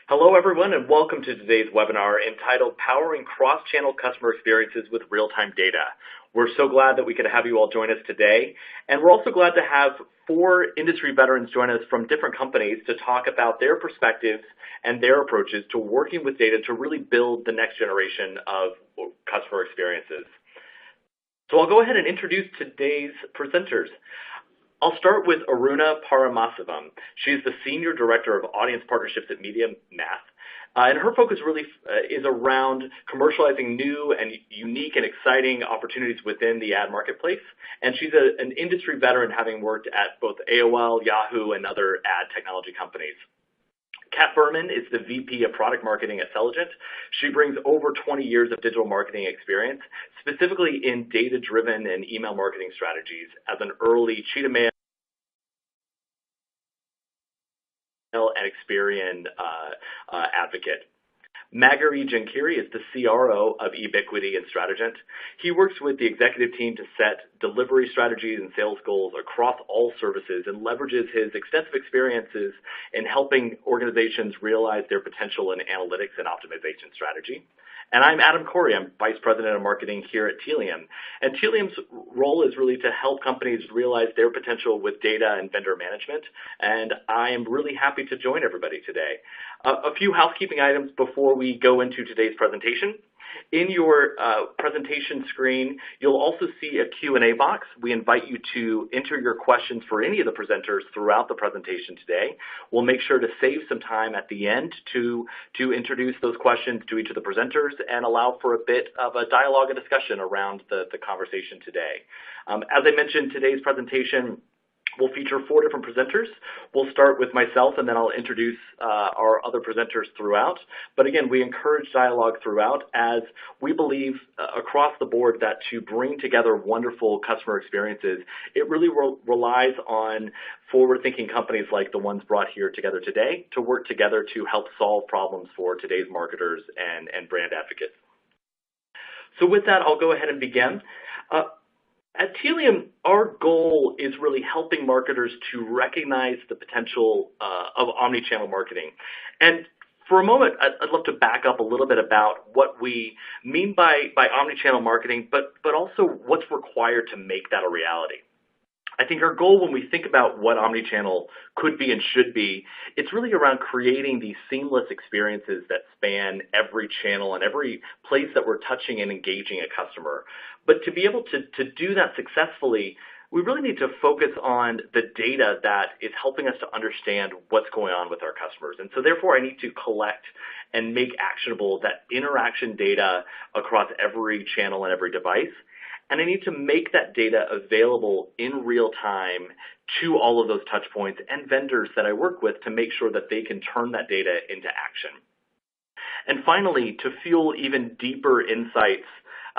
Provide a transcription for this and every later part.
Hello, everyone, and welcome to today's webinar entitled Powering Cross-Channel Customer Experiences with Real-Time Data. We're so glad that we could have you all join us today, and we're also glad to have 4 industry veterans join us from different companies to talk about their perspectives and their approaches to working with data to really build the next generation of customer experiences. So I'll go ahead and introduce today's presenters. I'll start with Aruna Paramasivam. She's the Senior Director of Audience Partnerships at MediaMath. And her focus really is around commercializing new and unique and exciting opportunities within the ad marketplace. And she's an industry veteran, having worked at both AOL, Yahoo, and other ad technology companies. Kat Berman is the VP of Product Marketing at Selligent. She brings over 20 years of digital marketing experience, specifically in data-driven and email marketing strategies as an early Cheetah Mail and Experian advocate. Magari Jankiri is the CRO of Ebiquity and Strategent. He works with the executive team to set delivery strategies and sales goals across all services and leverages his extensive experiences in helping organizations realize their potential in analytics and optimization strategy. And I'm Adam Corey. I'm Vice President of Marketing here at Tealium. And Tealium's role is really to help companies realize their potential with data and vendor management. And I am really happy to join everybody today. A few housekeeping items before we go into today's presentation. In your presentation screen, you'll also see a Q&A box. We invite you to enter your questions for any of the presenters throughout the presentation today. We'll make sure to save some time at the end to introduce those questions to each of the presenters and allow for a bit of a dialogue and discussion around the conversation today. As I mentioned, today's presentation will feature 4 different presenters. We'll start with myself, and then I'll introduce our other presenters throughout. But again, we encourage dialogue throughout, as we believe across the board that to bring together wonderful customer experiences, it really relies on forward-thinking companies like the ones brought here together today to work together to help solve problems for today's marketers and brand advocates. So with that, I'll go ahead and begin. At Tealium, our goal is really helping marketers to recognize the potential of omnichannel marketing. And for a moment, I'd love to back up a little bit about what we mean by omnichannel marketing, but also what's required to make that a reality. I think our goal when we think about what omnichannel could be and should be, it's really around creating these seamless experiences that span every channel and every place that we're touching and engaging a customer. But to be able to do that successfully, we really need to focus on the data that is helping us to understand what's going on with our customers. And so therefore, I need to collect and make actionable that interaction data across every channel and every device. And I need to make that data available in real time to all of those touch points and vendors that I work with to make sure that they can turn that data into action. And finally, to fuel even deeper insights,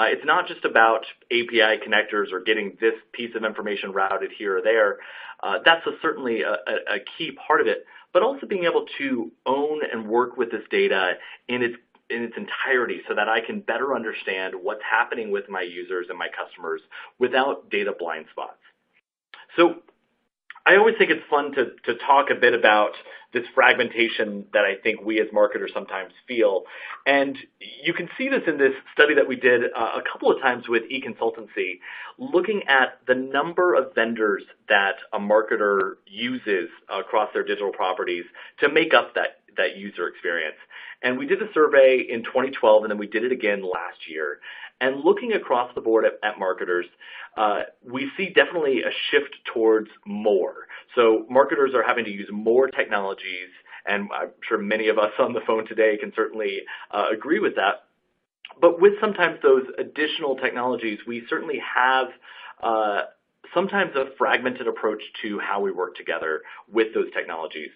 it's not just about API connectors or getting this piece of information routed here or there. That's certainly a key part of it, but also being able to own and work with this data in its entirety so that I can better understand what's happening with my users and my customers without data blind spots. So I always think it's fun to talk a bit about this fragmentation that I think we as marketers sometimes feel. And you can see this in this study that we did a couple of times with eConsultancy, looking at the number of vendors that a marketer uses across their digital properties to make up that user experience. And we did a survey in 2012, and then we did it again last year. And looking across the board at marketers, we see definitely a shift towards more. So marketers are having to use more technologies, and I'm sure many of us on the phone today can certainly agree with that. But with sometimes those additional technologies, we certainly have sometimes a fragmented approach to how we work together with those technologies.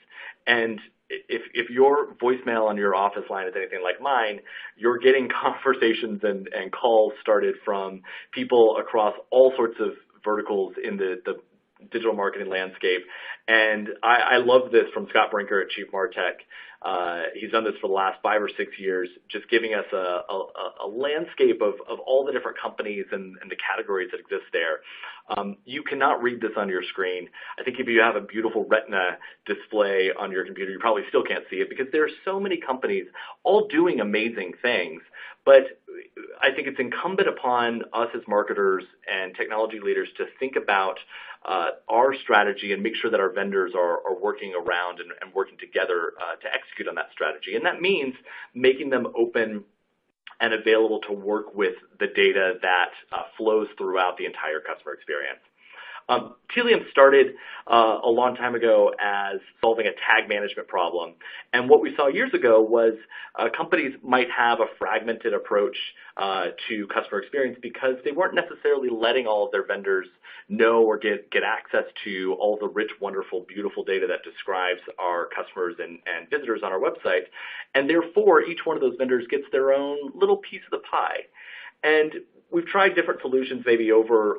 And if your voicemail on your office line is anything like mine, you're getting conversations and calls started from people across all sorts of verticals in the digital marketing landscape. And I love this from Scott Brinker at Chief Martech. He's done this for the last 5 or 6 years, just giving us a landscape of all the different companies and the categories that exist there. You cannot read this on your screen. I think if you have a beautiful Retina display on your computer, you probably still can't see it because there are so many companies all doing amazing things. But I think it's incumbent upon us as marketers and technology leaders to think about our strategy and make sure that our vendors are working around and working together to execute on that strategy. And that means making them open and available to work with the data that flows throughout the entire customer experience. Tealium started a long time ago as solving a tag management problem. And what we saw years ago was companies might have a fragmented approach to customer experience because they weren't necessarily letting all of their vendors know or get access to all the rich, wonderful, beautiful data that describes our customers and visitors on our website. And therefore, each one of those vendors gets their own little piece of the pie. And we've tried different solutions maybe over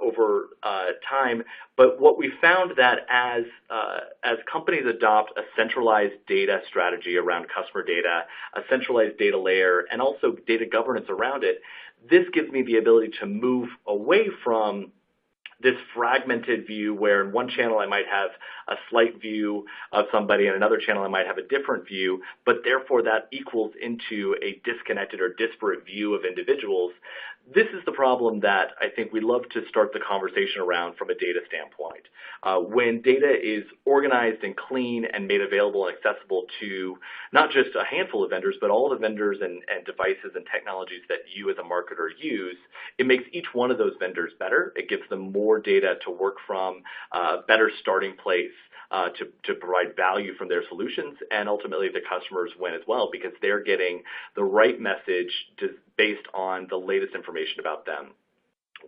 time, but what we found that as companies adopt a centralized data strategy around customer data, a centralized data layer, and also data governance around it, this gives me the ability to move away from this fragmented view where in one channel I might have a slight view of somebody and another channel I might have a different view, but therefore that equals into a disconnected or disparate view of individuals. This is the problem that I think we love to start the conversation around from a data standpoint. When data is organized and clean and made available and accessible to not just a handful of vendors, but all the vendors and devices and technologies that you as a marketer use, it makes each one of those vendors better. It gives them more data to work from, a better starting place to provide value from their solutions, and ultimately the customers win as well because they're getting the right message based on the latest information about them.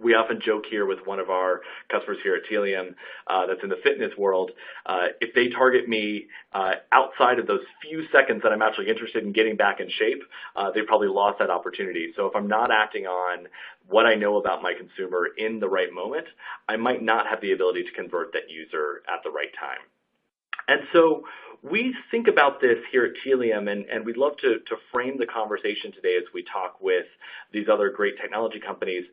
We often joke here with one of our customers here at Tealium that's in the fitness world, if they target me outside of those few seconds that I'm actually interested in getting back in shape, they probably lost that opportunity. So if I'm not acting on what I know about my consumer in the right moment, I might not have the ability to convert that user at the right time. And so we think about this here at Tealium, and we'd love to frame the conversation today as we talk with these other great technology companies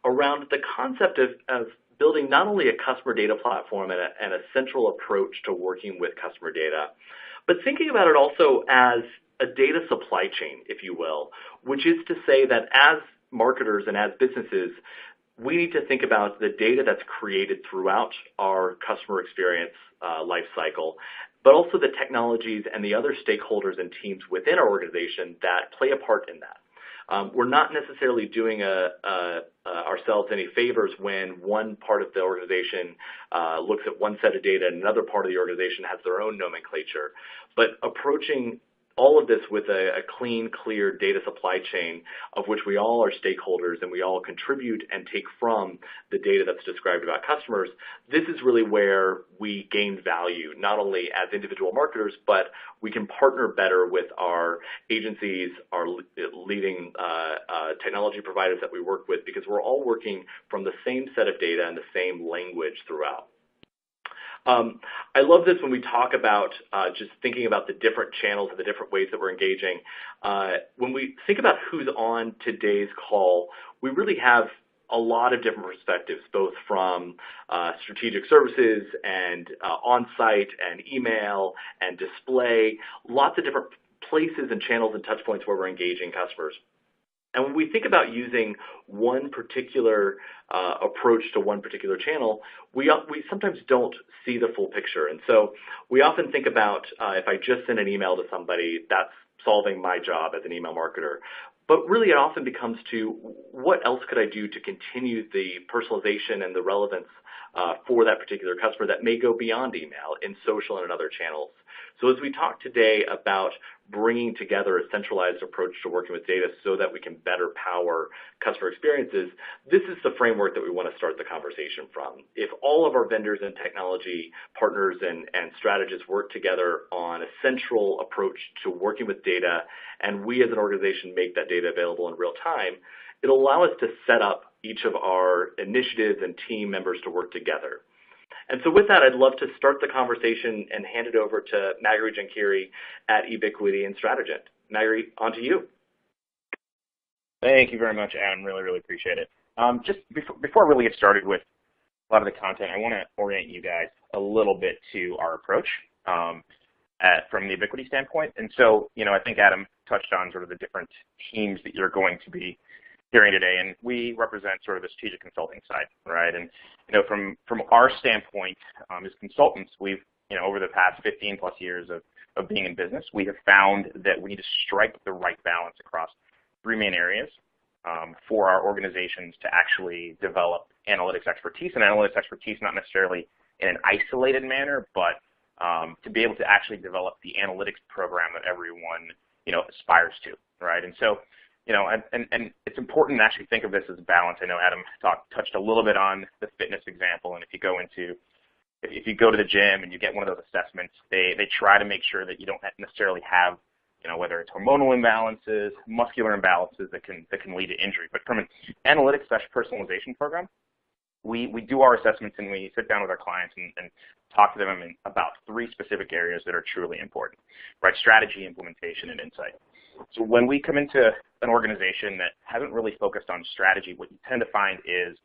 around the concept of building not only a customer data platform and a central approach to working with customer data, but thinking about it also as a data supply chain, if you will, which is to say that as marketers and as businesses, we need to think about the data that's created throughout our customer experience life cycle, but also the technologies and the other stakeholders and teams within our organization that play a part in that. We're not necessarily doing ourselves any favors when one part of the organization looks at one set of data and another part of the organization has their own nomenclature, but approaching all of this with a clean, clear data supply chain of which we all are stakeholders and we all contribute and take from the data that's described about customers. This is really where we gain value, not only as individual marketers, but we can partner better with our agencies, our leading technology providers that we work with, because we're all working from the same set of data and the same language throughout. I love this when we talk about just thinking about the different channels and the different ways that we're engaging. When we think about who's on today's call, we really have a lot of different perspectives, both from strategic services and on-site and email and display, lots of different places and channels and touch points where we're engaging customers. And when we think about using one particular approach to one particular channel, we sometimes don't see the full picture. And so we often think about if I just send an email to somebody, that's solving my job as an email marketer. But really it often becomes to what else could I do to continue the personalization and the relevance for that particular customer that may go beyond email in social and in other channels. So as we talk today about bringing together a centralized approach to working with data so that we can better power customer experiences, this is the framework that we want to start the conversation from. If all of our vendors and technology partners and strategists work together on a central approach to working with data, and we as an organization make that data available in real time, it'll allow us to set up each of our initiatives and team members to work together. And so with that, I'd love to start the conversation and hand it over to Magharie Jankhiri at Ebiquity and Strategent. Magharie, on to you. Thank you very much, Adam. Really, really appreciate it. Just before I really get started with a lot of the content, I want to orient you guys a little bit to our approach from the Ebiquity standpoint. And so, I think Adam touched on sort of the different teams that you're going to be hearing today, and we represent sort of the strategic consulting side, right? And from our standpoint as consultants, we've over the past 15 plus years of being in business, we have found that we need to strike the right balance across three main areas for our organizations to actually develop analytics expertise, and analytics expertise not necessarily in an isolated manner, but to be able to actually develop the analytics program that everyone aspires to, right? And so, and it's important to actually think of this as a balance. I know Adam touched a little bit on the fitness example, and if you go to the gym and you get one of those assessments, they try to make sure that you don't necessarily have whether it's hormonal imbalances, muscular imbalances that can lead to injury. But from an analytics/personalization program, we do our assessments and we sit down with our clients and talk to them about three specific areas that are truly important, right? Strategy, implementation, and insight. So when we come into an organization that hasn't really focused on strategy, what you tend to find is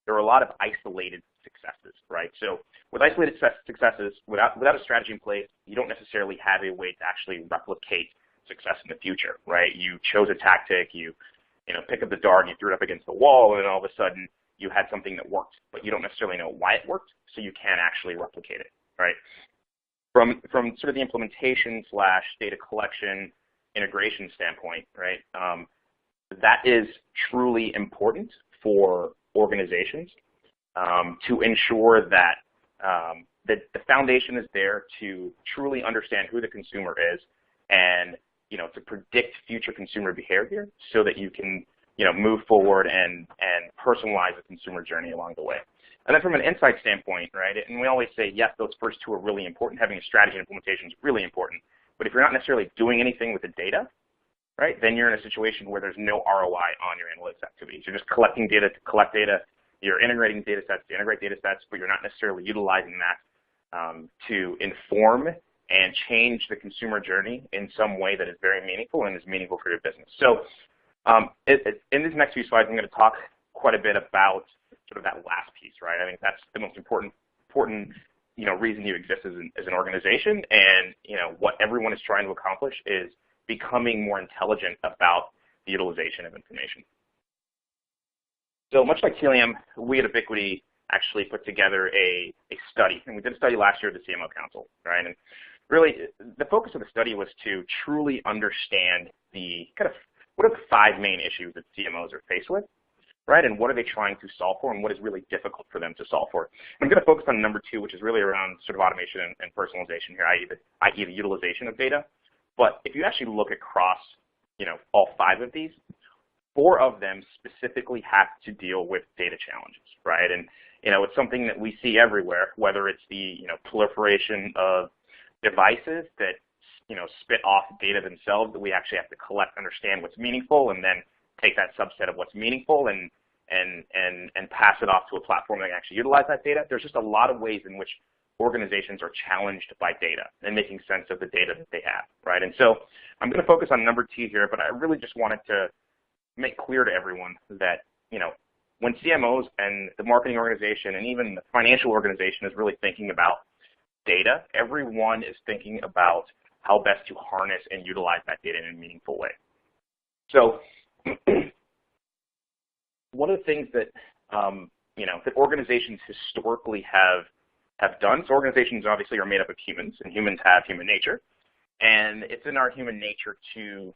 there are a lot of isolated successes, right? So with isolated successes, without a strategy in place, you don't necessarily have a way to actually replicate success in the future, right? You chose a tactic, you pick up the dart, you threw it up against the wall, and then all of a sudden you had something that worked, but you don't necessarily know why it worked, so you can't actually replicate it, right? From sort of the implementation/data collection integration standpoint, right? That is truly important for organizations to ensure that that the foundation is there to truly understand who the consumer is and to predict future consumer behavior so that you can move forward and personalize the consumer journey along the way. And then from an insight standpoint, right, and we always say, yes, those first two are really important. Having a strategy and implementation is really important. But if you're not necessarily doing anything with the data, right, then you're in a situation where there's no ROI on your analytics activities. You're just collecting data to collect data. You're integrating data sets to integrate data sets, but you're not necessarily utilizing that to inform and change the consumer journey in some way that is very meaningful and is meaningful for your business. So in these next few slides, I'm going to talk quite a bit about sort of that last piece, right? I think that's the most important reason you exist as an organization, and what everyone is trying to accomplish is becoming more intelligent about the utilization of information. So much like Telium, we at Ebiquity actually put together a study, and we did a study last year at the CMO Council, right? And really, the focus of the study was to truly understand the kind of what are the five main issues that CMOs are faced with, right? And what are they trying to solve for, and what is really difficult for them to solve for? And I'm going to focus on number two, which is really around sort of automation and personalization here, i.e. the utilization of data. But if you actually look across, all five of these, four of them specifically have to deal with data challenges, right? And it's something that we see everywhere, whether it's the proliferation of devices that spit off data themselves that we actually have to collect, understand what's meaningful, and then take that subset of what's meaningful and pass it off to a platform that can actually utilize that data. There's just a lot of ways in which organizations are challenged by data and making sense of the data that they have, right? And so I'm going to focus on number two here, but I really just wanted to make clear to everyone that, when CMOs and the marketing organization and even the financial organization is really thinking about data, everyone is thinking about how best to harness and utilize that data in a meaningful way. So one of the things that, that organizations historically have done, so organizations obviously are made up of humans, and humans have human nature, and it's in our human nature to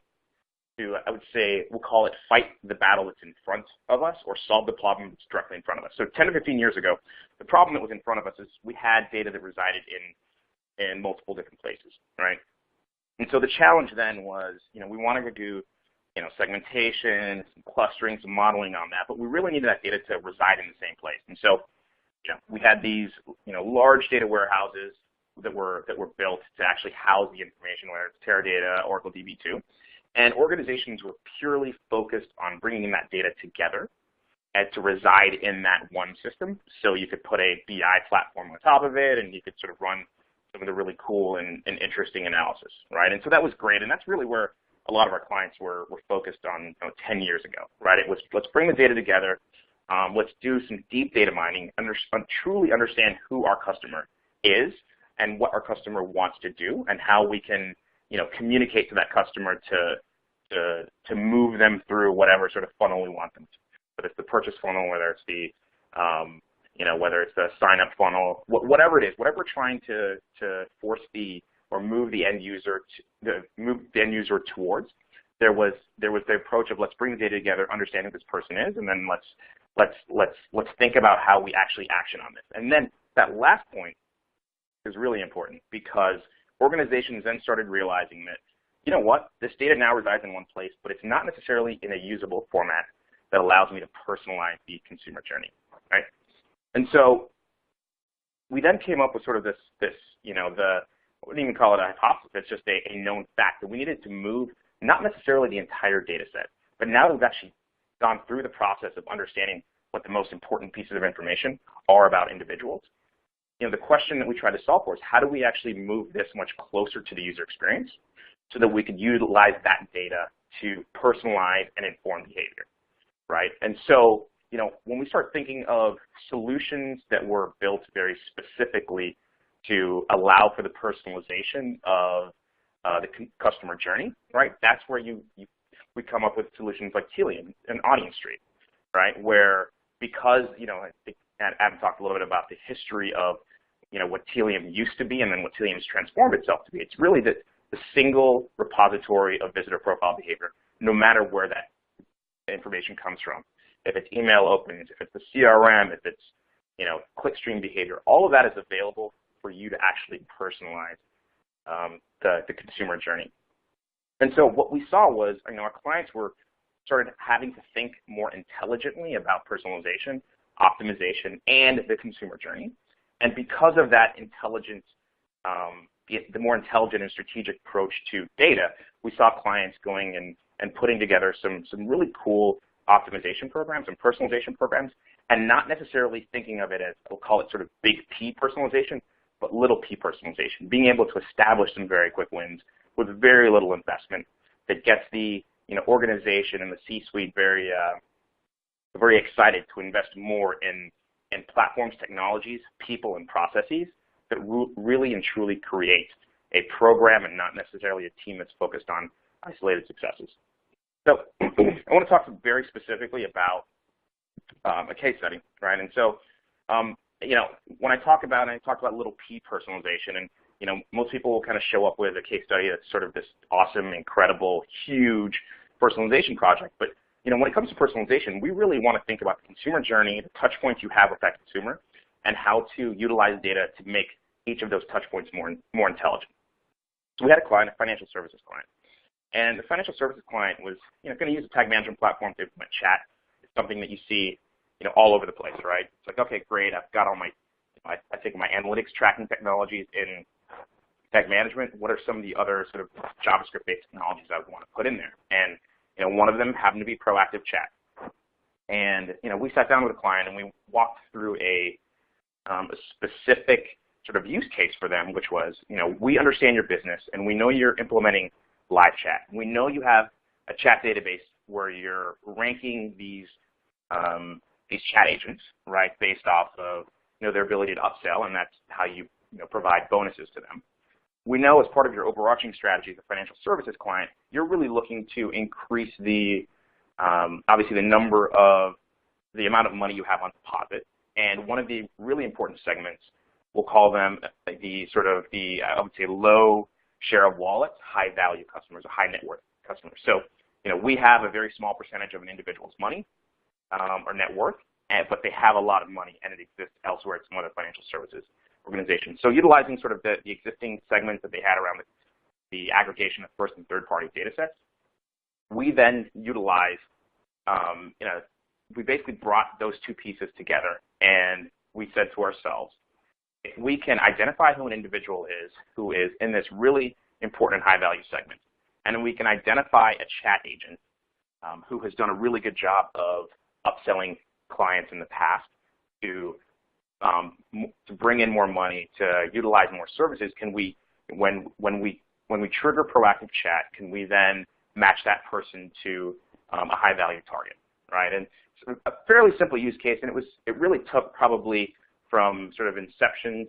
I would say, we'll call it fight the battle that's in front of us or solve the problem that's directly in front of us. So 10 to 15 years ago, the problem that was in front of us is we had data that resided in multiple different places, right? And so the challenge then was, we wanted to do, segmentation, some clustering, some modeling on that, but we really needed that data to reside in the same place. And so, we had these, large data warehouses that were built to actually house the information, whether it's Teradata, Oracle DB2. And organizations were purely focused on bringing that data together and to reside in that one system. So you could put a BI platform on top of it, and you could sort of run some of the really cool and interesting analysis, right? And so that was great, and that's really where a lot of our clients were focused on 10 years ago, right? It was, let's bring the data together, let's do some deep data mining, truly understand who our customer is and what our customer wants to do, and how we can, communicate to that customer to move them through whatever sort of funnel we want them to. Whether it's the purchase funnel, whether it's the whether it's the sign-up funnel, whatever it is, whatever we're trying to force move the end user towards. There was the approach of, let's bring the data together, understand who this person is, and then let's think about how we actually action on this. And then that last point is really important, because organizations then started realizing that, you know what, this data now resides in one place, but it's not necessarily in a usable format that allows me to personalize the consumer journey, right? And so we then came up with sort of this I wouldn't even call it a hypothesis, it's just a known fact that we needed to move not necessarily the entire data set, but now that we've actually gone through the process of understanding what the most important pieces of information are about individuals, the question that we try to solve for is, how do we actually move this much closer to the user experience so that we could utilize that data to personalize and inform behavior, right? And so, when we start thinking of solutions that were built very specifically to allow for the personalization of the customer journey, right? That's where we come up with solutions like Tealium and Audience Street, right? Where, because, I think Adam talked a little bit about the history of, what Tealium used to be and then what Tealium has transformed itself to be. It's really the single repository of visitor profile behavior, no matter where that information comes from. If it's email openings, if it's the CRM, if it's, clickstream behavior, all of that is available for you to actually personalize the consumer journey. And so what we saw was, our clients started having to think more intelligently about personalization, optimization, and the consumer journey. And because of that intelligence, the more intelligent and strategic approach to data, we saw clients going and putting together some really cool optimization programs and personalization programs, and not necessarily thinking of it as, we'll call it sort of big P personalization, but little p personalization, being able to establish some very quick wins with very little investment that gets the organization and the C-suite very excited to invest more in platforms, technologies, people, and processes that really and truly create a program and not necessarily a team that's focused on isolated successes. So I want to talk very specifically about a case study, right? And so, when I talked about little p personalization, and most people will kind of show up with a case study that's sort of this awesome, incredible, huge personalization project. But when it comes to personalization, we really want to think about the consumer journey, the touch points you have with that consumer, and how to utilize data to make each of those touch points more intelligent. So we had a client, a financial services client. And the financial services client was going to use a tag management platform to implement chat. It's something that you see all over the place, right? It's like, okay, great, I've got all my, I think my analytics tracking technologies in tag management. What are some of the other sort of JavaScript-based technologies I would want to put in there? And one of them happened to be proactive chat. And we sat down with a client and we walked through a specific sort of use case for them, which was, we understand your business and we know you're implementing live chat. We know you have a chat database where you're ranking these chat agents, right, based off of their ability to upsell, and that's how you provide bonuses to them. We know as part of your overarching strategy as a financial services client, you're really looking to increase the obviously the amount of money you have on deposit. And one of the really important segments, we'll call them I would say low share of wallet, high value customers, or high net worth customers. So, we have a very small percentage of an individual's money or net worth, but they have a lot of money and it exists elsewhere at some other financial services organization. So utilizing sort of the existing segments that they had around the aggregation of first and third party data sets, we then utilized, we basically brought those two pieces together, and we said to ourselves, if we can identify who an individual is who is in this really important high value segment, and we can identify a chat agent who has done a really good job of upselling clients in the past to bring in more money, to utilize more services, can we, when we trigger proactive chat, can we then match that person to a high value target, right? And so a fairly simple use case, and it really took probably from sort of inception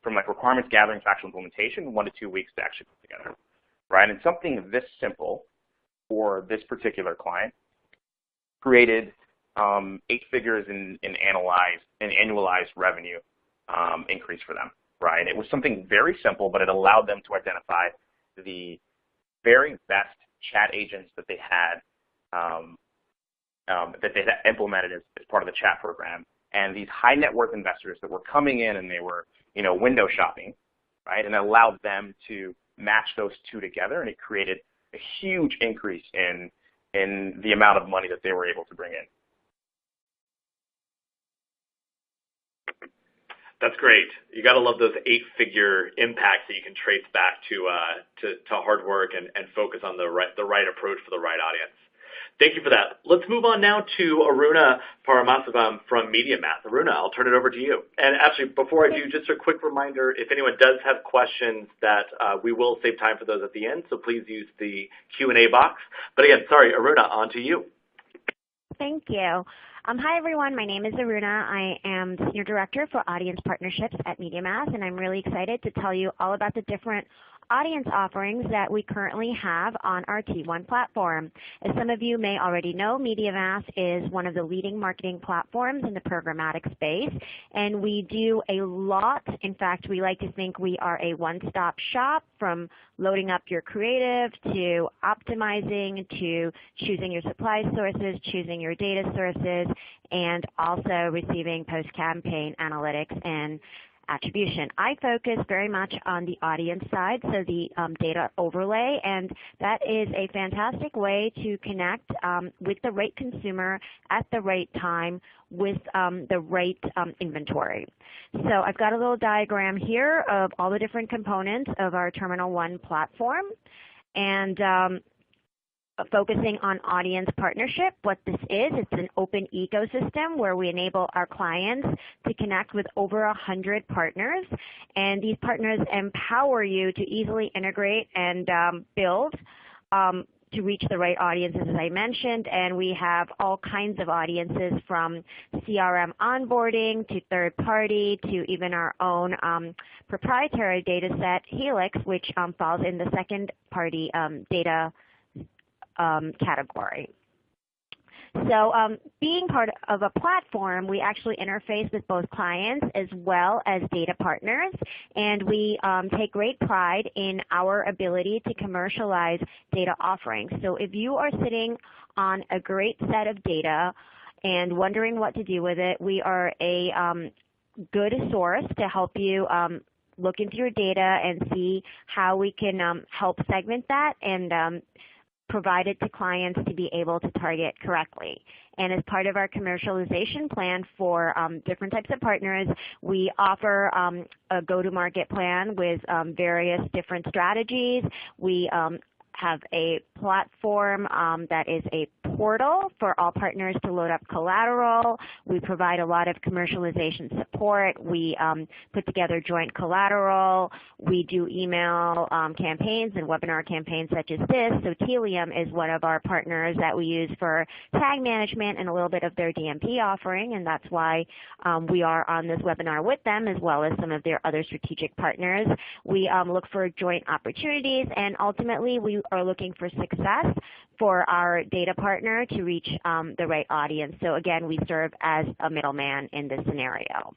from like requirements gathering to actual implementation, 1 to 2 weeks to actually put together, right? And something this simple for this particular client created 8 figures in annualized revenue increase for them, right? It was something very simple, but it allowed them to identify the very best chat agents that they had implemented as part of the chat program, and these high net worth investors that were coming in and they were, window shopping, right? And it allowed them to match those two together, and it created a huge increase in the amount of money that they were able to bring in. That's great. You got to love those 8-figure impacts that you can trace back to hard work and focus on the right approach for the right audience. Thank you for that. Let's move on now to Aruna Paramasavam from MediaMath. Aruna, I'll turn it over to you. And actually, before I do, just a quick reminder, if anyone does have questions, that we will save time for those at the end, so please use the Q&A box. But again, sorry, Aruna, on to you. Thank you. Hi, everyone. My name is Aruna. I am Senior Director for Audience Partnerships at MediaMath, and I'm really excited to tell you all about the different audience offerings that we currently have on our T1 platform. As some of you may already know, MediaMath is one of the leading marketing platforms in the programmatic space, and we do a lot. In fact, we like to think we are a one-stop shop, from loading up your creative to optimizing to choosing your supply sources, choosing your data sources, and also receiving post-campaign analytics and attribution. I focus very much on the audience side, so the data overlay, and that is a fantastic way to connect with the right consumer at the right time with the right inventory. So I've got a little diagram here of all the different components of our Terminal One platform, and focusing on audience partnership. What this is, it's an open ecosystem where we enable our clients to connect with over 100 partners, and these partners empower you to easily integrate and build to reach the right audiences, as I mentioned. And we have all kinds of audiences, from CRM onboarding to third party to even our own proprietary data set, Helix, which falls in the second party data category. So being part of a platform, we actually interface with both clients as well as data partners, and we take great pride in our ability to commercialize data offerings. So if you are sitting on a great set of data and wondering what to do with it, we are a good source to help you look into your data and see how we can help segment that and provide it to clients to be able to target correctly. And as part of our commercialization plan for different types of partners, we offer a go-to-market plan with various different strategies. We have a platform that is a portal for all partners to load up collateral. We provide a lot of commercialization support. We put together joint collateral. We do email campaigns and webinar campaigns such as this. So Telium is one of our partners that we use for tag management and a little bit of their DMP offering, and that's why we are on this webinar with them, as well as some of their other strategic partners. We look for joint opportunities, and ultimately we are looking for success for our data partner to reach the right audience. So again, we serve as a middleman in this scenario.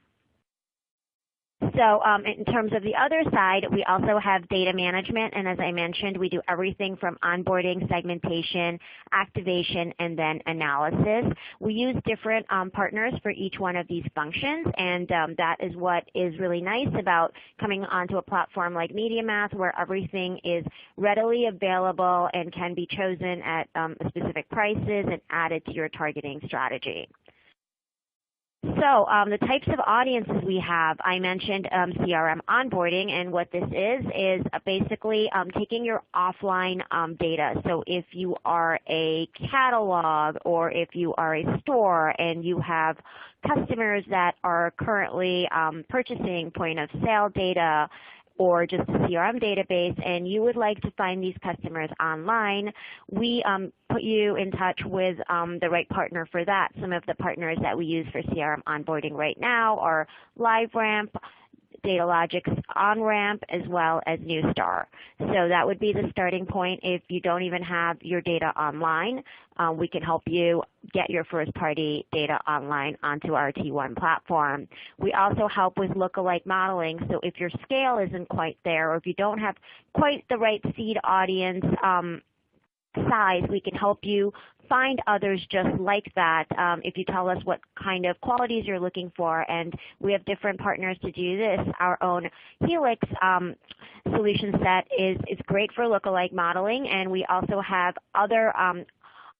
So in terms of the other side, we also have data management, and as I mentioned, we do everything from onboarding, segmentation, activation, and then analysis. We use different partners for each one of these functions, and that is what is really nice about coming onto a platform like MediaMath, where everything is readily available and can be chosen at specific prices and added to your targeting strategy. So the types of audiences we have, I mentioned CRM onboarding, and what this is basically taking your offline data. So if you are a catalog or if you are a store and you have customers that are currently purchasing point of sale data or just a CRM database, and you would like to find these customers online, we put you in touch with the right partner for that. Some of the partners that we use for CRM onboarding right now are LiveRamp, Datalogic's OnRamp, as well as Neustar. So that would be the starting point. If you don't even have your data online, we can help you get your first-party data online onto our T1 platform. We also help with lookalike modeling. So if your scale isn't quite there, or if you don't have quite the right seed audience size, we can help you find others just like that if you tell us what kind of qualities you're looking for. And we have different partners to do this. Our own Helix solution set is great for lookalike modeling, and we also have other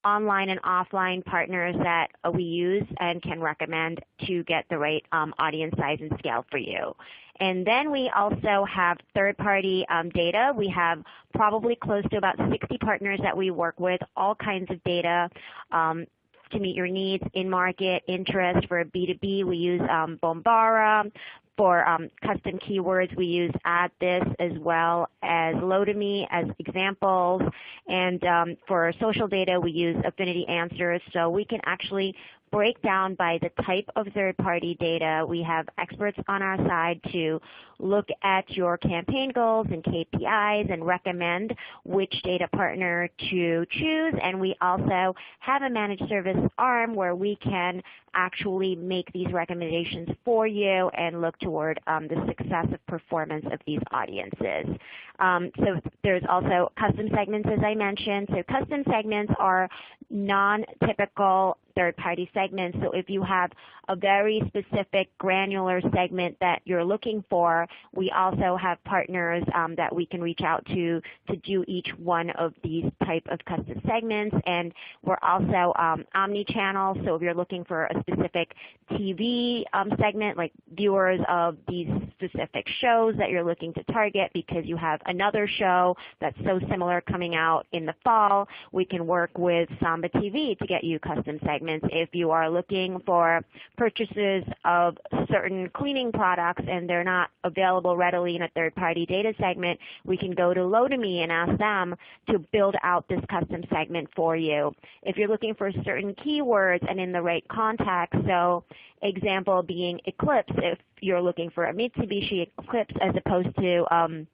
online and offline partners that we use and can recommend to get the right audience size and scale for you. And then we also have third-party data. We have probably close to about 60 partners that we work with, all kinds of data to meet your needs in market, interest. For B2B, we use Bombara. For custom keywords, we use AdThis as well as Lotame as examples. And for social data, we use Affinity Answers. So we can actually break down by the type of third-party data. We have experts on our side to look at your campaign goals and KPIs and recommend which data partner to choose. And we also have a managed service arm where we can actually make these recommendations for you and look toward the success of performance of these audiences. So there's also custom segments, as I mentioned. So custom segments are non-typical third-party segments. So if you have a very specific granular segment that you're looking for, we also have partners that we can reach out to do each one of these type of custom segments. And we're also omni-channel. So if you're looking for a specific TV segment, like viewers of these specific shows that you're looking to target because you have another show that's so similar coming out in the fall, we can work with Samba TV to get you custom segments. If you are looking for purchases of certain cleaning products and they're not available readily in a third-party data segment, we can go to Lotame and ask them to build out this custom segment for you. If you're looking for certain keywords and in the right context, so example being Eclipse, if you're looking for a Mitsubishi Eclipse as opposed to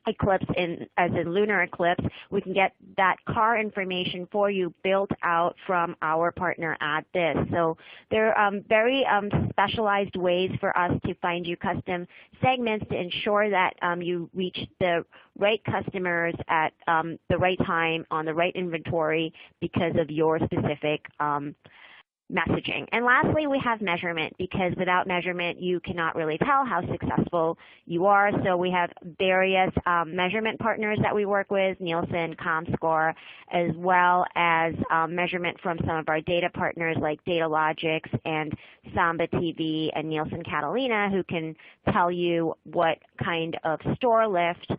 Eclipse as in lunar eclipse, we can get that car information for you built out from our partner AdThis. So there are very specialized ways for us to find you custom segments to ensure that you reach the right customers at the right time on the right inventory because of your specific messaging. And lastly, we have measurement, because without measurement, you cannot really tell how successful you are. So we have various measurement partners that we work with, Nielsen, Comscore, as well as measurement from some of our data partners like Datalogix and Samba TV and Nielsen Catalina, who can tell you what kind of store lift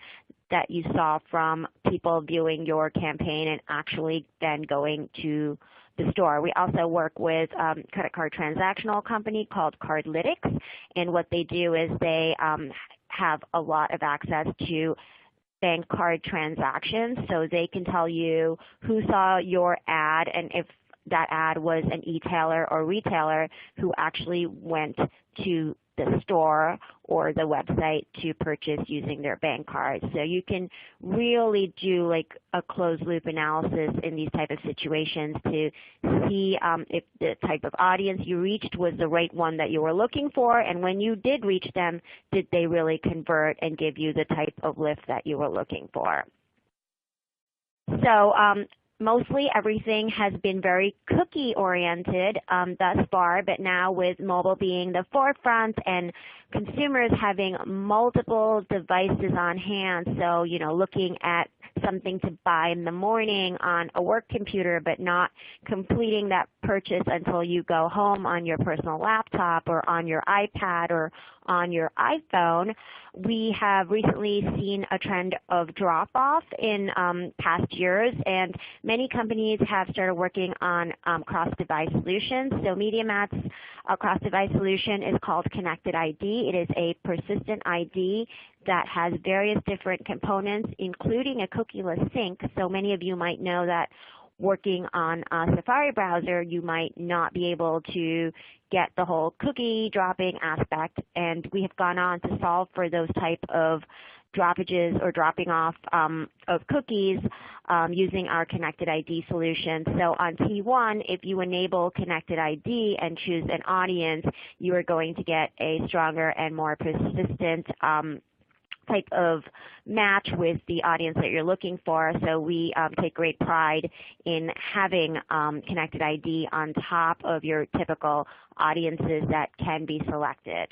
that you saw from people viewing your campaign and actually then going to the store. We also work with a credit card transactional company called Cardlytics, and what they do is they have a lot of access to bank card transactions, so they can tell you who saw your ad and if that ad was an e-tailer or retailer who actually went to the store or the website to purchase using their bank card. So you can really do like a closed loop analysis in these type of situations to see if the type of audience you reached was the right one that you were looking for, and when you did reach them, did they really convert and give you the type of lift that you were looking for. So mostly everything has been very cookie-oriented thus far, but now with mobile being the forefront and consumers having multiple devices on hand, so looking at something to buy in the morning on a work computer, but not completing that purchase until you go home on your personal laptop or on your iPad or on your iPhone. We have recently seen a trend of drop-off in past years, and many companies have started working on cross-device solutions. So MediaMatt's cross-device solution is called Connected ID. It is a persistent ID that has various different components, including a cookieless sync. So many of you might know that working on a Safari browser, you might not be able to get the whole cookie dropping aspect, and we have gone on to solve for those type of droppages or dropping off of cookies using our Connected ID solution. So on T1, if you enable Connected ID and choose an audience, you are going to get a stronger and more persistent type of match with the audience that you're looking for. So we take great pride in having Connected ID on top of your typical audiences that can be selected.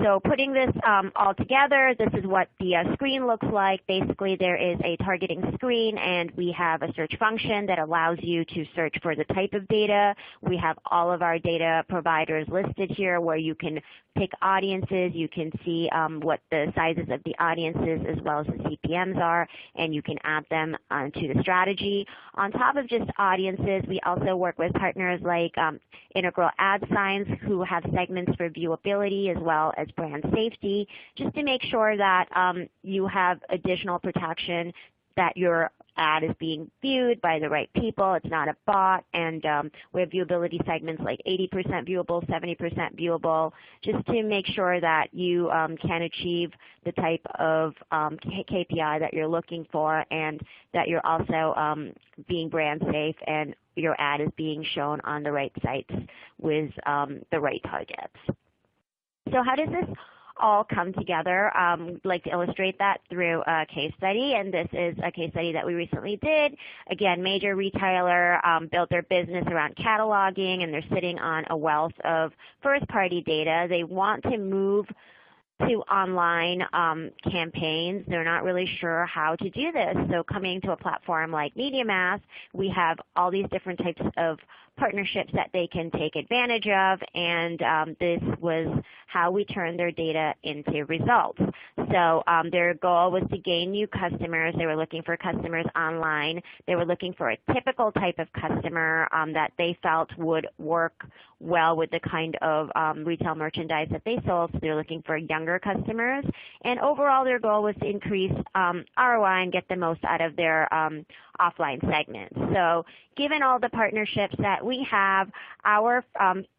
So putting this all together, this is what the screen looks like. Basically, there is a targeting screen, and we have a search function that allows you to search for the type of data. We have all of our data providers listed here where you can pick audiences. You can see what the sizes of the audiences as well as the CPMs are, and you can add them to the strategy. On top of just audiences, we also work with partners like Integral Ad Science, who have segments for viewability as well as brand safety, just to make sure that you have additional protection that your ad is being viewed by the right people. It's not a bot, and we have viewability segments like 80% viewable, 70% viewable, just to make sure that you can achieve the type of KPI that you're looking for, and that you're also being brand safe and your ad is being shown on the right sites with the right targets. So how does this all come together? I'd like to illustrate that through a case study, and this is a case study that we recently did. Again, major retailer built their business around cataloging, and they're sitting on a wealth of first-party data. They want to move to online campaigns. They're not really sure how to do this. So coming to a platform like MediaMath, we have all these different types of partnerships that they can take advantage of, and this was how we turned their data into results. So their goal was to gain new customers. They were looking for customers online. They were looking for a typical type of customer that they felt would work well with the kind of retail merchandise that they sold. So they're looking for younger customers. And overall, their goal was to increase ROI and get the most out of their offline segments. So given all the partnerships that we have, our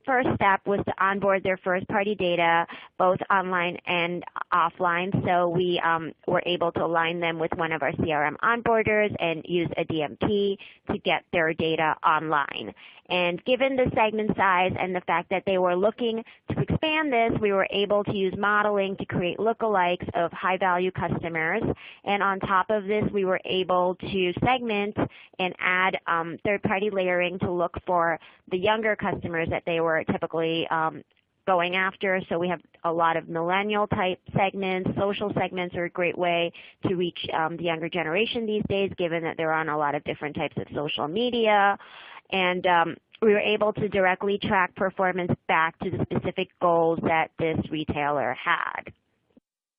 first step was to onboard their first-party data, both online and offline. So we were able to align them with one of our CRM onboarders and use a DMP to get their data online. And given the segment size and the fact that they were looking to expand this, we were able to use modeling to create lookalikes of high-value customers. And on top of this, we were able to segment and add third-party layering to look for the younger customers that they were typically going after. So we have a lot of millennial type segments. Social segments are a great way to reach the younger generation these days, given that they're on a lot of different types of social media. And we were able to directly track performance back to the specific goals that this retailer had.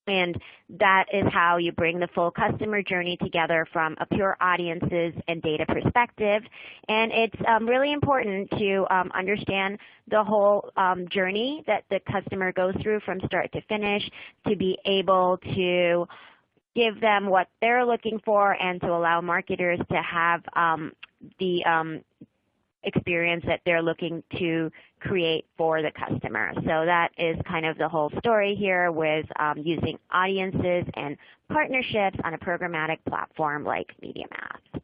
And that is how you bring the full customer journey together from a pure audiences and data perspective. And it's really important to understand the whole journey that the customer goes through from start to finish, to be able to give them what they're looking for and to allow marketers to have the experience that they're looking to create for the customer. So that is kind of the whole story here with using audiences and partnerships on a programmatic platform like MediaMath.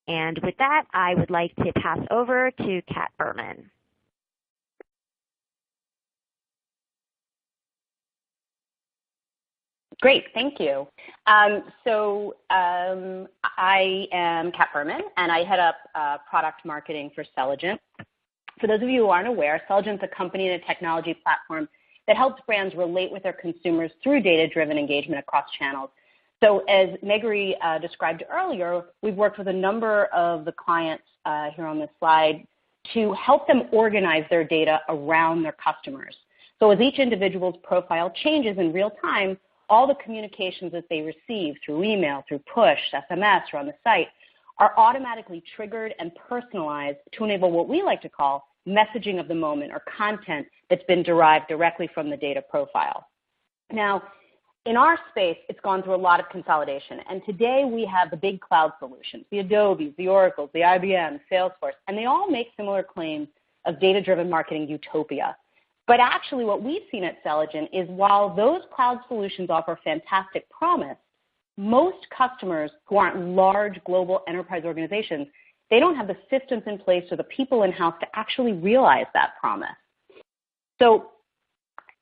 And with that, I would like to pass over to Kat Berman. Great, thank you. I am Kat Berman, and I head up product marketing for Selligent. For those of you who aren't aware, Selligent's a company and a technology platform that helps brands relate with their consumers through data-driven engagement across channels. So as Megari described earlier, we've worked with a number of the clients here on this slide to help them organize their data around their customers. So as each individual's profile changes in real time, all the communications that they receive through email, through push, SMS, or on the site are automatically triggered and personalized to enable what we like to call messaging of the moment, or content that's been derived directly from the data profile. Now, in our space, it's gone through a lot of consolidation, and today we have the big cloud solutions, the Adobes, the Oracles, the IBM, Salesforce, and they all make similar claims of data-driven marketing utopia. But actually what we've seen at Selligent is while those cloud solutions offer fantastic promise, most customers who aren't large global enterprise organizations, they don't have the systems in place or the people in-house to actually realize that promise. So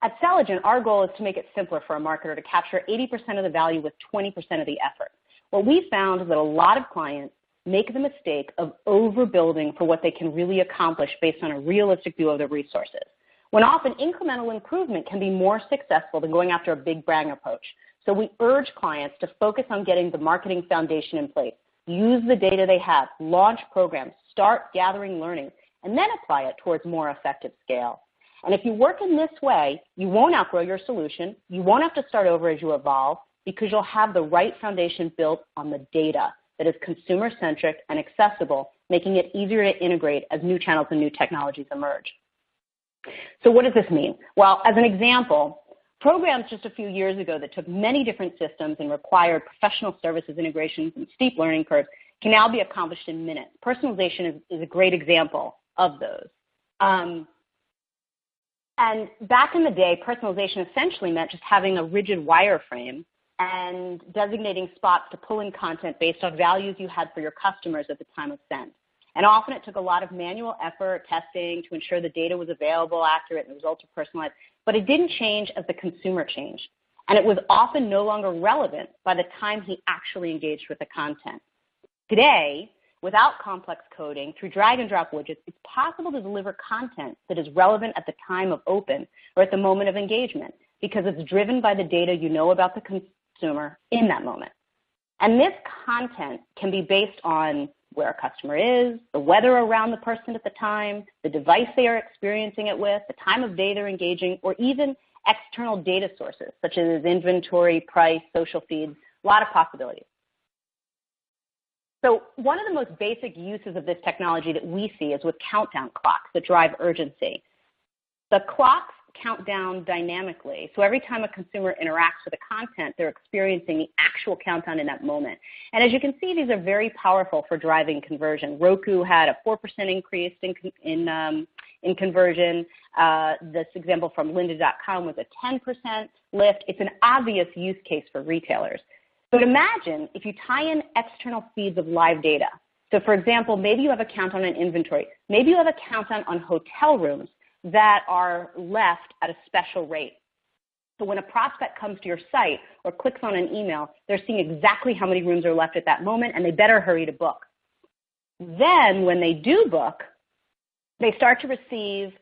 at Selligent, our goal is to make it simpler for a marketer to capture 80% of the value with 20% of the effort. What we found is that a lot of clients make the mistake of overbuilding for what they can really accomplish based on a realistic view of their resources, when often incremental improvement can be more successful than going after a big bang approach. So we urge clients to focus on getting the marketing foundation in place, use the data they have, launch programs, start gathering learning, and then apply it towards more effective scale. And if you work in this way, you won't outgrow your solution, you won't have to start over as you evolve, because you'll have the right foundation built on the data that is consumer-centric and accessible, making it easier to integrate as new channels and new technologies emerge. So what does this mean? Well, as an example, programs just a few years ago that took many different systems and required professional services integrations and steep learning curves can now be accomplished in minutes. Personalization is a great example of those. And back in the day, personalization essentially meant just having a rigid wireframe and designating spots to pull in content based on values you had for your customers at the time of send. And often it took a lot of manual effort, testing to ensure the data was available, accurate, and the results were personalized. But it didn't change as the consumer changed. And it was often no longer relevant by the time he actually engaged with the content. Today, without complex coding, through drag and drop widgets, it's possible to deliver content that is relevant at the time of open or at the moment of engagement, because it's driven by the data you know about the consumer in that moment. And this content can be based on where a customer is, the weather around the person at the time, the device they are experiencing it with, the time of day they're engaging, or even external data sources, such as inventory, price, social feeds, a lot of possibilities. So one of the most basic uses of this technology that we see is with countdown clocks that drive urgency. The clocks count down dynamically, so every time a consumer interacts with the content, they're experiencing the actual countdown in that moment. And as you can see, these are very powerful for driving conversion. Roku had a 4% increase in conversion. This example from lynda.com was a 10% lift. It's an obvious use case for retailers. But imagine if you tie in external feeds of live data. So for example, maybe you have a countdown on inventory. Maybe you have a countdown on hotel rooms that are left at a special rate. So when a prospect comes to your site or clicks on an email, they're seeing exactly how many rooms are left at that moment, and they better hurry to book. Then when they do book, they start to receive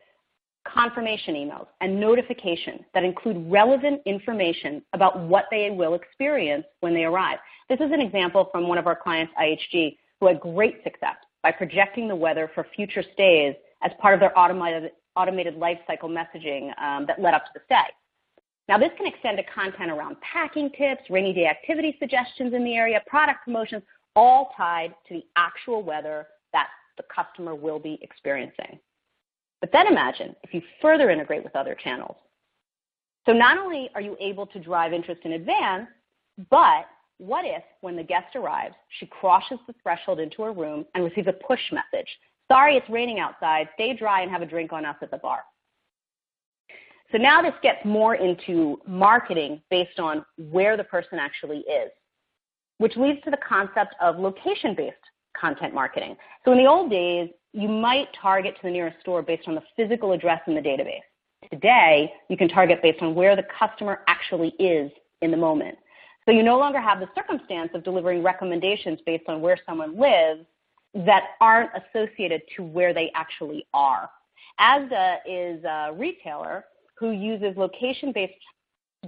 confirmation emails and notifications that include relevant information about what they will experience when they arrive. This is an example from one of our clients, IHG, who had great success by projecting the weather for future stays as part of their automated life cycle messaging that led up to the stay. Now this can extend to content around packing tips, rainy day activity suggestions in the area, product promotions, all tied to the actual weather that the customer will be experiencing. But then imagine if you further integrate with other channels. So not only are you able to drive interest in advance, but what if when the guest arrives, she crosses the threshold into her room and receives a push message? Sorry, it's raining outside. Stay dry and have a drink on us at the bar. So now this gets more into marketing based on where the person actually is, which leads to the concept of location-based content marketing. So in the old days, you might target to the nearest store based on the physical address in the database. Today, you can target based on where the customer actually is in the moment. So you no longer have the circumstance of delivering recommendations based on where someone lives that aren't associated to where they actually are. Asda is a retailer who uses location-based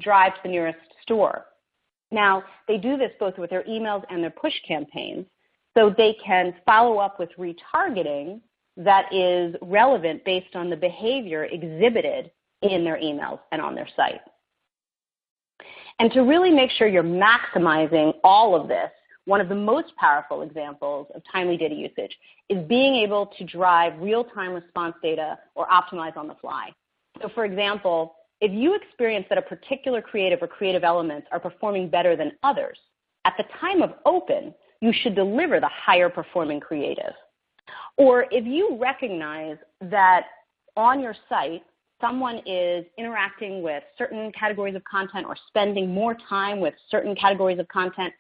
drive to the nearest store. Now, they do this both with their emails and their push campaigns, so they can follow up with retargeting that is relevant based on the behavior exhibited in their emails and on their site. And to really make sure you're maximizing all of this, one of the most powerful examples of timely data usage is being able to drive real-time response data or optimize on the fly. So for example, if you experience that a particular creative or creative elements are performing better than others, at the time of open, you should deliver the higher performing creative. Or if you recognize that on your site, someone is interacting with certain categories of content or spending more time with certain categories of content,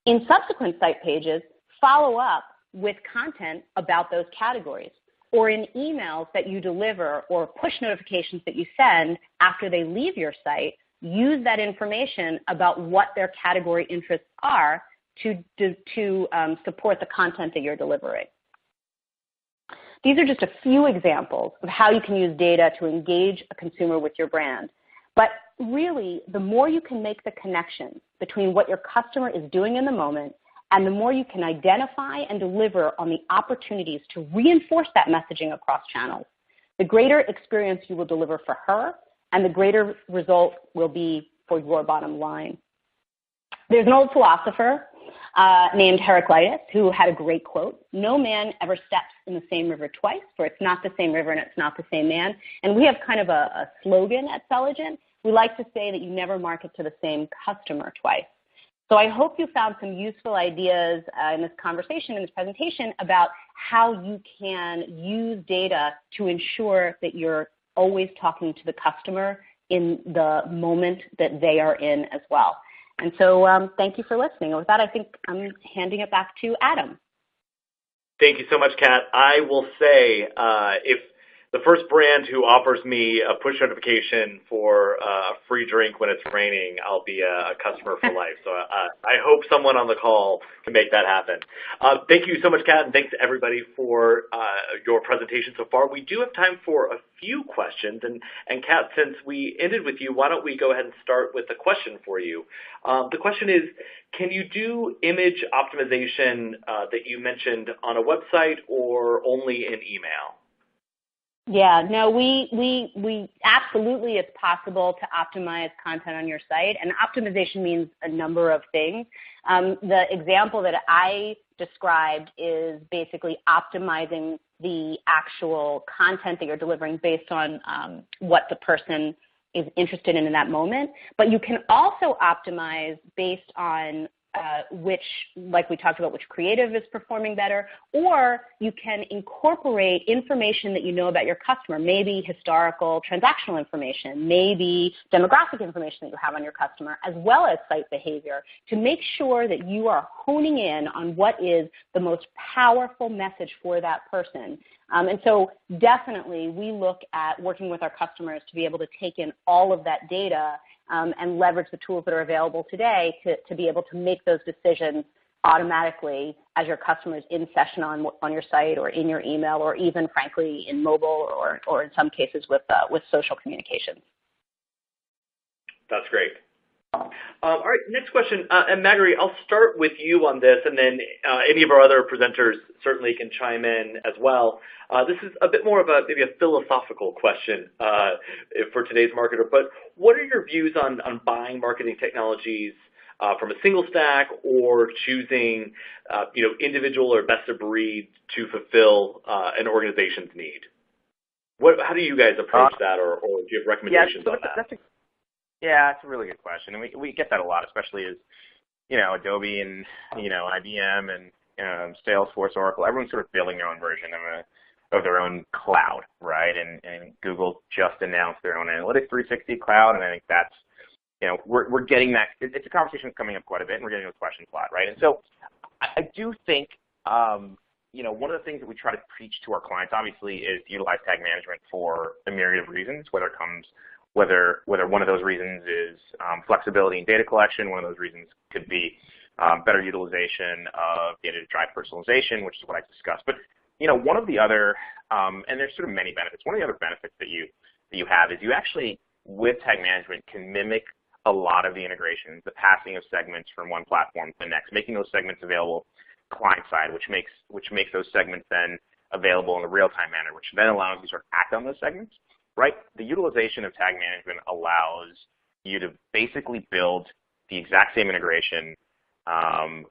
in subsequent site pages, follow up with content about those categories. Or in emails that you deliver or push notifications that you send after they leave your site, use that information about what their category interests are to support the content that you're delivering. These are just a few examples of how you can use data to engage a consumer with your brand. But really, the more you can make the connection between what your customer is doing in the moment and the more you can identify and deliver on the opportunities to reinforce that messaging across channels, the greater experience you will deliver for her and the greater result will be for your bottom line. There's an old philosopher named Heraclitus, who had a great quote: "No man ever steps in the same river twice, for it's not the same river and it's not the same man." And we have kind of a slogan at Selligent. We like to say that you never market to the same customer twice. So I hope you found some useful ideas in this conversation, in this presentation, about how you can use data to ensure that you're always talking to the customer in the moment that they are in as well. And so thank you for listening. And with that, I think I'm handing it back to Adam. Thank you so much, Kat. I will say, if the first brand who offers me a push notification for a free drink when it's raining, I'll be a customer for life. So I hope someone on the call can make that happen. Thank you so much, Kat, and thanks to everybody for your presentation so far. We do have time for a few questions. And Kat, since we ended with you, why don't we go ahead and start with a question for you. The question is, can you do image optimization that you mentioned on a website or only in email? Yeah, no, we absolutely, it's possible to optimize content on your site, and optimization means a number of things. The example that I described is basically optimizing the actual content that you're delivering based on what the person is interested in that moment. But you can also optimize based on which, like we talked about, which creative is performing better, or you can incorporate information that you know about your customer, maybe historical transactional information, maybe demographic information that you have on your customer, as well as site behavior, to make sure that you are honing in on what is the most powerful message for that person. And so definitely we look at working with our customers to be able to take in all of that data and leverage the tools that are available today to be able to make those decisions automatically as your customer is in session on your site or in your email or even, frankly, in mobile or in some cases with social communications. That's great. All right, next question. And Magharie, I'll start with you on this, and then any of our other presenters certainly can chime in as well. This is a bit more of maybe a philosophical question for today's marketer, but what are your views on buying marketing technologies from a single stack or choosing individual or best of breed to fulfill an organization's need? How do you guys approach that, or do you have recommendations on that? Yeah, it's a really good question, and we get that a lot, especially as Adobe and IBM and Salesforce, Oracle, everyone's sort of building their own version of their own cloud, right? And Google just announced their own Analytics 360 cloud, and I think that's we're getting that. It's a conversation that's coming up quite a bit, and we're getting those questions a lot, right? And so I do think one of the things that we try to preach to our clients, obviously, is utilize tag management for a myriad of reasons, whether it comes whether one of those reasons is flexibility in data collection, one of those reasons could be better utilization of data to drive personalization, which is what I discussed. But one of the other, and there's sort of many benefits. One of the other benefits that you have is you actually, with tag management, can mimic a lot of the integrations, the passing of segments from one platform to the next, making those segments available client side, which makes those segments then available in a real-time manner, which then allows you to sort of act on those segments, right? The utilization of tag management allows you to basically build the exact same integration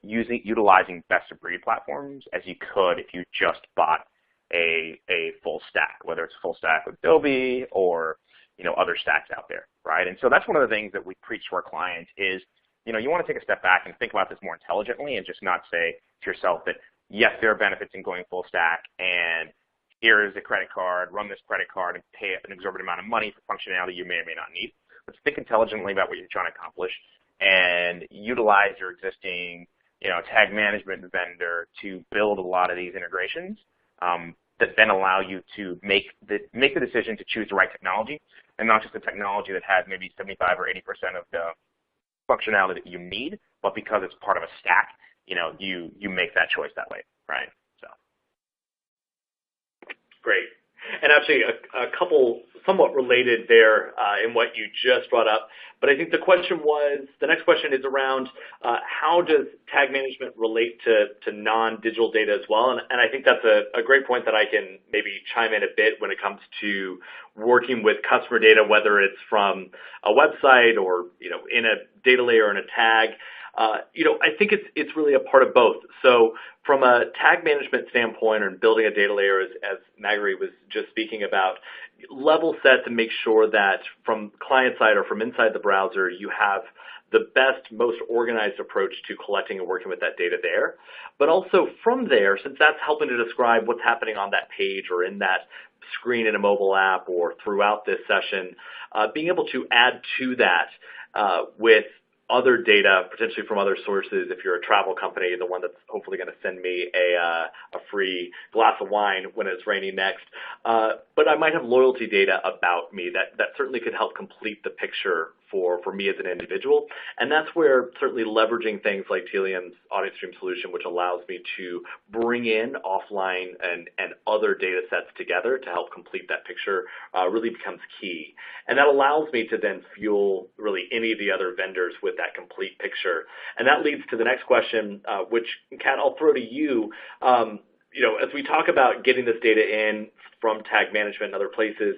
utilizing best-of-breed platforms as you could if you just bought a full stack, whether it's a full stack with Adobe or other stacks out there, right? And so that's one of the things that we preach to our clients is, you want to take a step back and think about this more intelligently and just not say to yourself that, yes, there are benefits in going full stack, and here is a credit card, run this credit card and pay an exorbitant amount of money for functionality you may or may not need. Let's think intelligently about what you're trying to accomplish and utilize your existing, tag management vendor to build a lot of these integrations that then allow you to make the decision to choose the right technology, and not just the technology that has maybe 75 or 80% of the functionality that you need, but because it's part of a stack, you make that choice that way, right? So. Great. And actually, a couple somewhat related there in what you just brought up. But I think the next question is around how does tag management relate to non-digital data as well? And I think that's a great point that I can maybe chime in a bit when it comes to working with customer data, whether it's from a website or, in a data layer and a tag. I think it's really a part of both. So from a tag management standpoint and building a data layer, as Magharie was just speaking about, level set to make sure that from client side or from inside the browser, you have the best, most organized approach to collecting and working with that data there. But also from there, since that's helping to describe what's happening on that page or in that screen in a mobile app or throughout this session, being able to add to that with other data, potentially from other sources. If you're a travel company, the one that's hopefully going to send me a free glass of wine when it's raining next. But I might have loyalty data about me that certainly could help complete the picture for me as an individual. And that's where certainly leveraging things like Tealium's Audit Stream solution, which allows me to bring in offline and other data sets together to help complete that picture, really becomes key. And that allows me to then fuel really any of the other vendors with that complete picture. And that leads to the next question, which, Kat, I'll throw to you. As we talk about getting this data in from tag management and other places,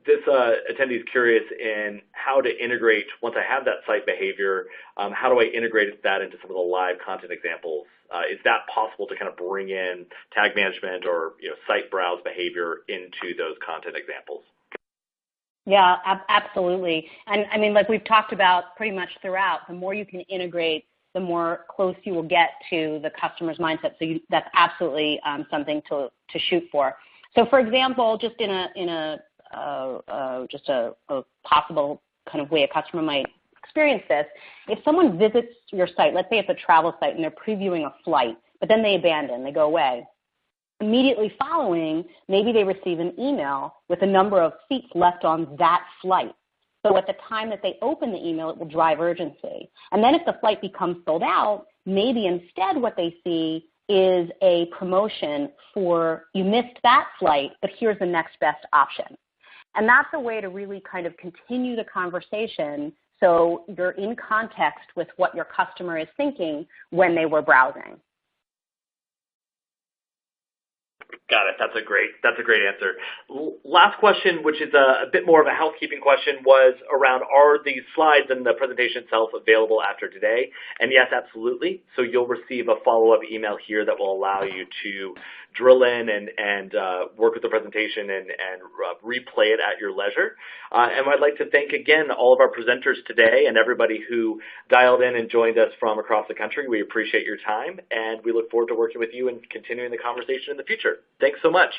this attendee is curious in how to integrate, once I have that site behavior, how do I integrate that into some of the live content examples? Is that possible to kind of bring in tag management or site browse behavior into those content examples? Yeah, absolutely. And I mean, like we've talked about pretty much throughout, the more you can integrate, the more close you will get to the customer's mindset. So that's absolutely something to shoot for. So, for example, just in a possible kind of way a customer might experience this, if someone visits your site, let's say it's a travel site and they're previewing a flight, but then they abandon, they go away. Immediately following, maybe they receive an email with a number of seats left on that flight. So at the time that they open the email, it will drive urgency. And then if the flight becomes sold out, maybe instead what they see is a promotion for, you missed that flight, but here's the next best option. And that's a way to really kind of continue the conversation so you're in context with what your customer is thinking when they were browsing. Got it. That's a great answer. Last question, which is a bit more of a housekeeping question, was around, are these slides and the presentation itself available after today? And yes, absolutely. So you'll receive a follow-up email here that will allow you to drill in and work with the presentation and replay it at your leisure. And I'd like to thank again all of our presenters today and everybody who dialed in and joined us from across the country. We appreciate your time, and we look forward to working with you and continuing the conversation in the future. Thanks so much.